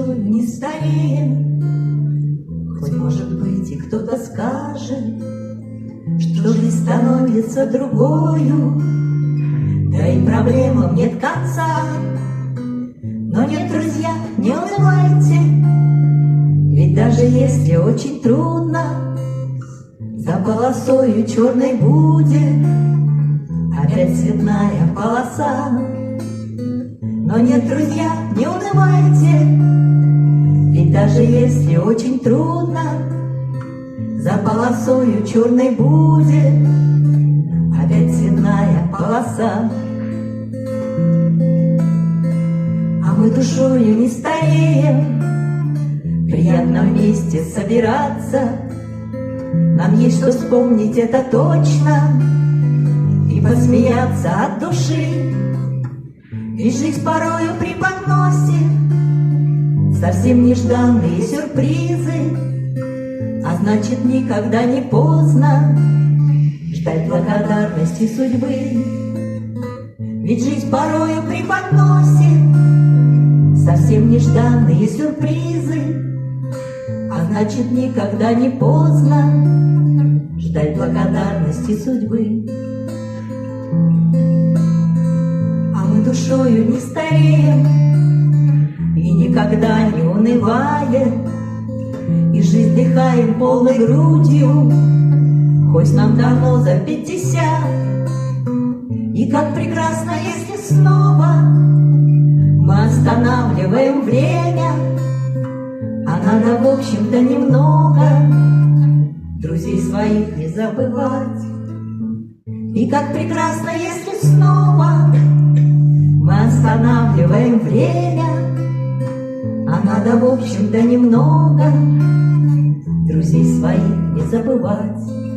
душой не стареем. Хоть, может быть, и кто-то скажет, что жизнь становится другою, да и проблемам нет конца. Но нет, друзья, не унывайте, ведь даже если очень трудно, за полосою черной будет опять цветная полоса. Но нет, друзья, не унывайте, ведь даже если очень трудно, за полосою черной будет опять цветная полоса. А мы душою не стареем, приятно вместе собираться. Нам есть что вспомнить, это точно, и посмеяться от души. Ведь жизнь порою преподносит совсем нежданные сюрпризы, а значит, никогда не поздно ждать благодарности судьбы. Ведь жизнь порою преподносит совсем нежданные сюрпризы, а значит, никогда не поздно ждать благодарности судьбы. А мы душою не стареем и никогда не унывая, и жизнь дыхаем полной грудью, хоть нам давно за 50. И как прекрасно, если снова мы останавливаем время, а надо, в общем-то, немного друзей своих не забывать. И как прекрасно, если снова мы останавливаем время, а надо, в общем-то, немного друзей своих не забывать.